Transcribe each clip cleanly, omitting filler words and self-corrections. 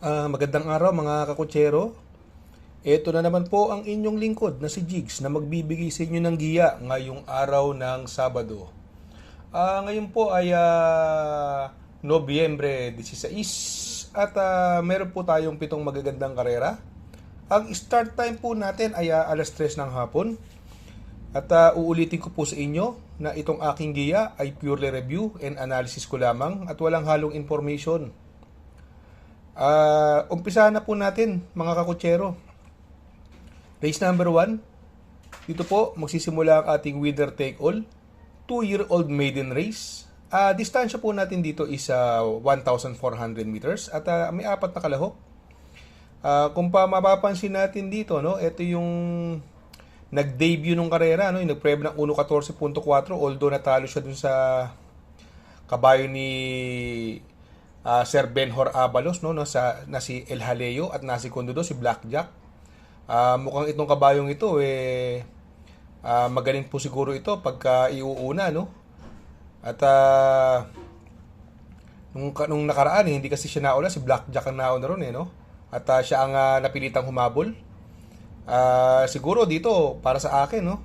Magandang araw mga kakutsero. Ito na naman po ang inyong lingkod na si Jigs na magbibigay sa inyo ng giya ngayong araw ng Sabado. Ngayon po ay Nobyembre 16 at meron po tayong 7 magagandang karera. Ang start time po natin ay alas 3 ng hapon. At uulitin ko po sa inyo na itong aking giya ay purely review and analysis ko lamang at walang halong information. Umpisahan na po natin mga kakutsero. Race number 1. Dito po magsisimula ang ating winner take all 2-year-old maiden race. Distansya po natin dito is 1,400 meters at may 4 na kalahok. Kung mapapansin natin dito, no, ito yung nag-debut nung karera, no, yung nag-preb ng 1.14.4, although natalo siya dun sa kabayo ni Sir Benhor Abalos, no, na si El Jaleo at nasi Condodo, si Blackjack. Mukhang itong kabayong ito magaling po siguro ito pagka iuuna, no. At nung nakaraan hindi kasi siya nauna, si Blackjack ang nauna ron no. At siya ang napilitang humabol. Siguro dito para sa akin, no.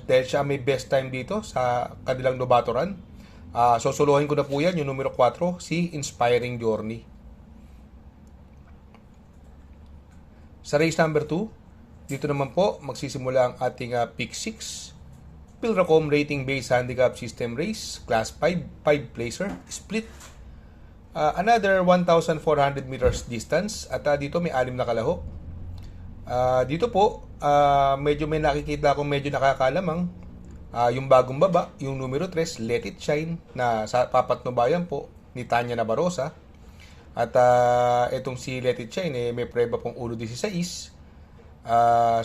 Dahil siya may best time dito sa kanilang nobatoran. Susuluhin ko na po yan, yung numero 4, si Inspiring Journey. Sa race number 2, dito naman po magsisimula ang ating pick 6. Pilracom Rating Based Handicap System Race, Class 5, 5 placer, split. Another 1,400 meters distance at dito may 6 na kalahok. Dito po, medyo may nakikita akong medyo nakakalamang. Yung bagong baba, yung numero 3, Let It Shine, na sa papatnubayan po ni Tanya Nabarosa. At itong si Let It Shine, may preba pong 1.16.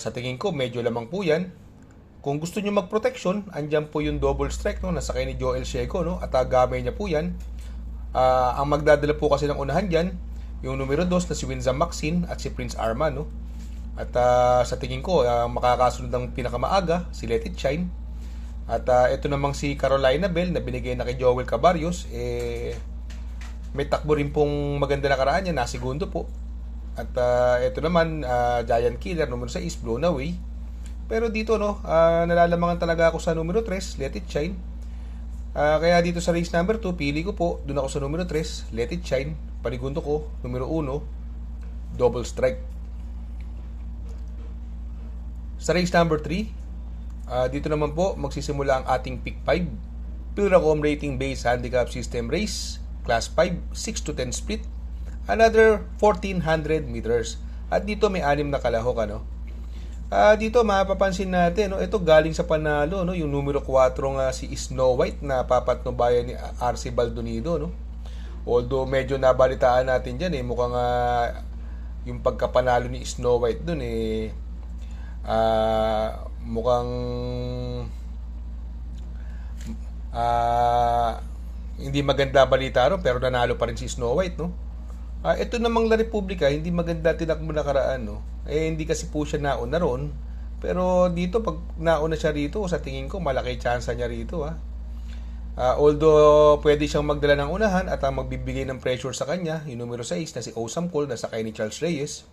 Sa tingin ko, medyo lamang po yan. Kung gusto nyo mag-protection, andyan po yung double strike, no, nasa kay ni Joel Ciego, no, at gamay niya po yan. Ang magdadala po kasi ng unahan dyan, yung numero 2 na si Winzam Maxine at si Prince Arman, no. At sa tingin ko, makakasunod ang pinakamaaga, si Let It Shine. At ito namang si Carolina Bell na binigay na kay Joel Cabarrios, may takbo rin pong maganda na karaan niya, nasigundo po. At ito naman, Giant Killer, numero 6, Blown Away. Pero dito, no, nalalamangan talaga ako sa numero 3, Let It Shine. Kaya dito sa race number 2, pili ko po, doon ako sa numero 3, Let It Shine. Panigundo ko, numero 1, Double Strike. Sa race number 3, dito naman po magsisimula ang ating pick 5. Pilracom Rating Based Handicap System Race, Class 5, 6 to 10 split. Another 1,400 meters. At dito may 6 na kalahok, ano. Dito mapapansin natin, no, ito galing sa panalo, no, yung numero 4 nga si Snow White na papatnubayan ni RC Baldonido, no. Although medyo nabalitaan natin diyan mukhang yung pagkapanalo ni Snow White doon mukhang hindi maganda balita ron, pero nanalo pa rin si Snow White, no. Ito namang La Republica, hindi maganda tinakbo nakaraan, no. Hindi kasi po siya nauna ron, pero dito pag nauna siya rito, sa tingin ko malaki tsansa niya rito, although pwede siyang magdala ng unahan at magbibigay ng pressure sa kanya yung numero 6 na si Osam Cole na sakay ni Charles Reyes.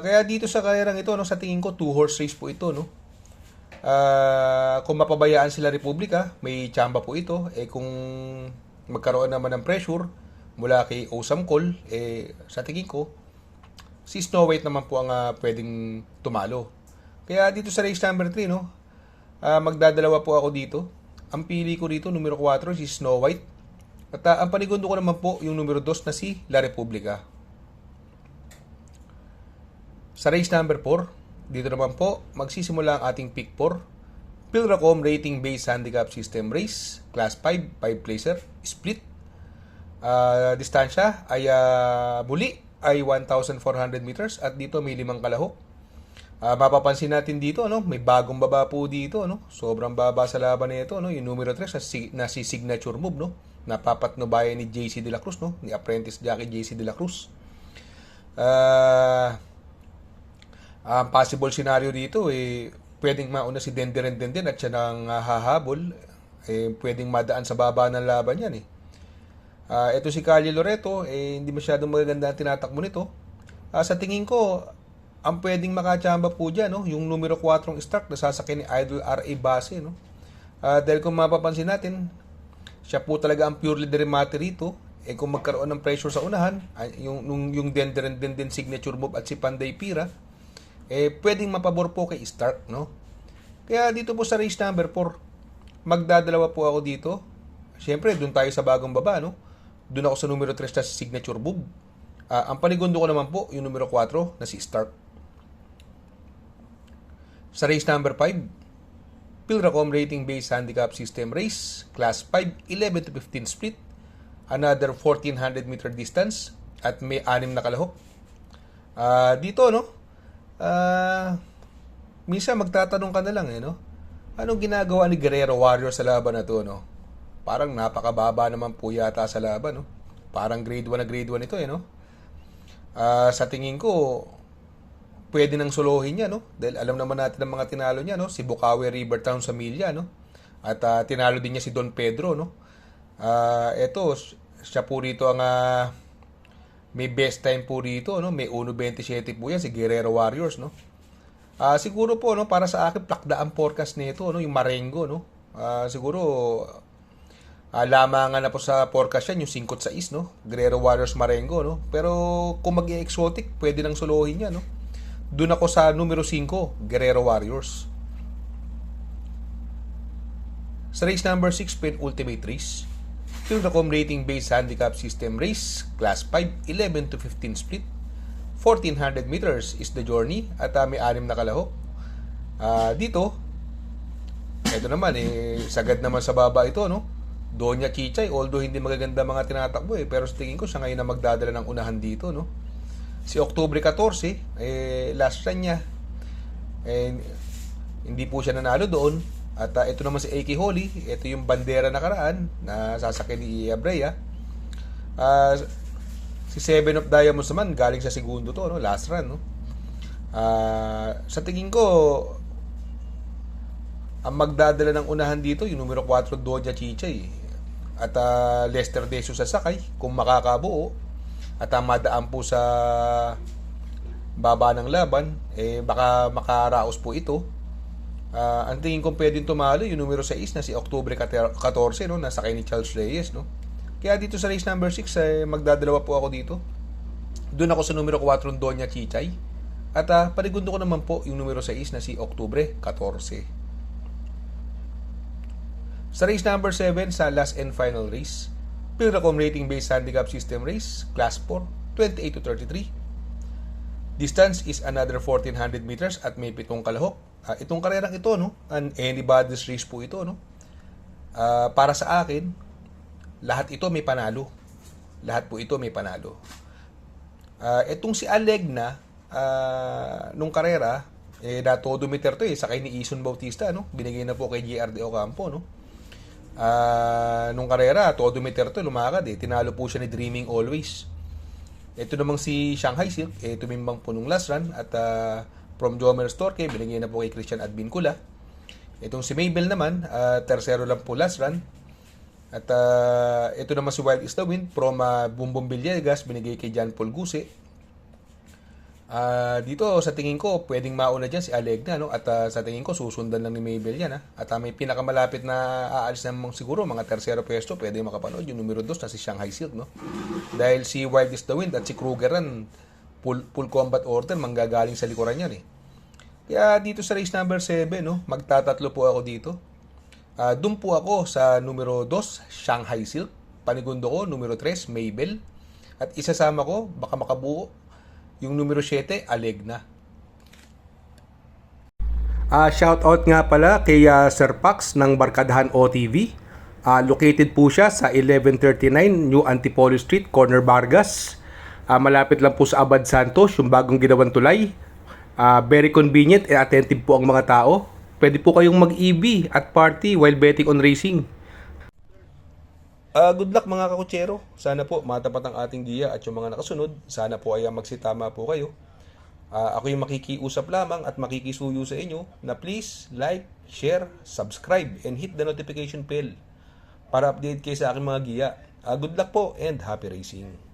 Kaya dito sa karerang ito, no, sa tingin ko 2-horse race po ito, no. Kung mapabayaan sila Republika, may tsamba po ito. Kung magkaroon naman ng pressure mula kay Osam Cole, sa tingin ko si Snow White naman po ang pwedeng tumalo. Kaya dito sa race number 3, no, magdadalawa po ako dito. Ang pili ko dito, numero 4, si Snow White. At ang panigundo ko naman po yung numero 2 na si La Republica. Sa race number 4, dito naman po magsisimula ang ating pick 4. Pilracom Rating Based Handicap System Race, Class 5, 5 placer, split. Distansya ay muli ay 1,400 meters at dito may 5 kalahok. Mapapansin natin dito, no, may bagong baba po dito, no. Sobrang baba sa laban nito, no, yung numero 3 na si Signature Move, no. Napapatnubayan ni JC De La Cruz, no, ni apprentice jockey JC De La Cruz. Ang possible scenario dito pwedeng mauna si Denderen at siya nang hahabol, pwedeng madaan sa baba ng laban yan Ito si Calle Loreto, hindi masyadong magaganda ang tinatakbo nito. Sa tingin ko, ang pwedeng makachamba po dyan, no? Yung numero 4 start na sasakyan ni Idol R.A. Base. No? Dahil kung mapapansin natin, siya po talaga ang purely derivate rito. Kung magkaroon ng pressure sa unahan, yung den signature move at si Panday Pira, pwedeng mapabor po kay Stark. No? Kaya dito po sa race number 4, magdadalawa po ako dito. Siyempre, doon tayo sa bagong baba, no? Doon ako sa numero 3 na signature move. Ang panigundo ko naman po, yung numero 4 na si Stark. Sa race number 5, Pilracom Rating Based Handicap System Race, Class 5, 11 to 15 split, another 1400 meter distance, at may 6 na kalahok. Dito, no? Minsan magtatanong ka na lang, no? Anong ginagawa ni Guerrero Warrior sa laban na to, no? Parang napakababa naman po yata sa laban, no? Parang grade 1 na grade 1 ito, no? Sa tingin ko, pwede nang solohin niya, no? Dahil alam naman natin ang mga tinalo niya, no? Si Bukawi Rivertown sa Milya, no? At tinalo din niya si Don Pedro, no? Ito, siya po rito ang may best time po rito, no? May 1.27 po yan, si Guerrero Warriors, no? Siguro po, no? Para sa akin, plakda ang forecast nito, no? Yung Marengo, no? Siguro, lamangan na po sa forecast yan, yung 5-6, no? Guerrero Warriors Marengo, no? Pero kung mag-exotic, pwede nang solohin yan, no? Doon ako sa numero 5, Guerrero Warriors. Sa race number 6, ultimate race, Pilracom Rating Based Handicap System Race, Class 5, 11 to 15 split, 1400 meters is the journey, at may 6 na kalahok. Dito, ito naman, sagad naman sa baba ito, no? Doña Chichay, although hindi magaganda mga tinatakbo, pero sa tingin ko siya ngayon na magdadala ng unahan dito, no? Si Oktubre 14, last run niya, hindi po siya nanalo doon. At ito naman si AK Holly, ito yung bandera nakaraan na sasakyan ni Abrea. Si Seven of Diamonds naman, galing sa segundo to, no? Last run, no? Sa tingin ko, ang magdadala ng unahan dito, yung numero 4, Doña Chichay. At Lester Deso sa sakay, kung makakabuo. At madaan po sa baba ng laban, baka makaraos po ito. Ang tingin kong pwedeng tumalo, yung numero 6 na si Oktubre 14, no? Nasakay ni Charles Reyes, no? Kaya dito sa race number 6, magdadalawa po ako dito. Doon ako sa numero 4, Doña Chichay. At panigundo ko naman po yung numero 6 na si Oktubre 14. Sa race number 7, sa last and final race, Pilracom Rating Based Handicap System Race, Class 4, 28 to 33. Distance is another 1400 meters at may 7 kalahok. Itong karerang ito, no? And anybody's race po ito, no? Para sa akin, lahat ito may panalo. Lahat po ito may panalo. Itong si Alegna, nung karera, na-todometer to, sakay ni Ison Bautista, no? Binigay na po kay JR de Ocampo, no? Nung karera, todometer to, lumakad, tinalo po siya ni Dreaming Always. Ito namang si Shanghai Silk, tumimbang po nung last run. At from Jomer Storke, binigay na po kay Christian Advincula. Itong si Mabel naman, tersero lang po last run. At ito naman si Wild is the Wind from Bumbong Villegas, binigay kay John Paul Guse. Dito sa tingin ko pwedeng mauna dyan si Alegna, no? At sa tingin ko susundan lang ni Mabel yan, At may pinakamalapit na aalis naman siguro mga tersero pwesto, pwede makapanood yung numero 2 na si Shanghai Silk, no? Dahil si Wild is the Wind at si Krugeran full combat order manggagaling sa likuran yan, Kaya dito sa race number 7, no, magtatatlo po ako dito. Doon po ako sa numero 2, Shanghai Silk. Panigundo ko numero 3, Mabel. At isasama ko, baka makabuo, yung numero 7, Alegna. Shoutout nga pala kay Sir Pax ng Barkadahan OTV. Located po siya sa 1139 New Antipolo Street, Corner Vargas. Malapit lang po sa Abad Santos, yung bagong ginawang tulay. Very convenient and attentive po ang mga tao. Pwede po kayong mag-EB at party while betting on racing. Good luck mga kakutsero. Sana po matapat ang ating giya at yung mga nakasunod. Sana po ay magsitama po kayo. Ako yung makikiusap lamang at makikisuyo sa inyo na please like, share, subscribe, and hit the notification bell para update kayo sa aking mga giya. Good luck po and happy racing.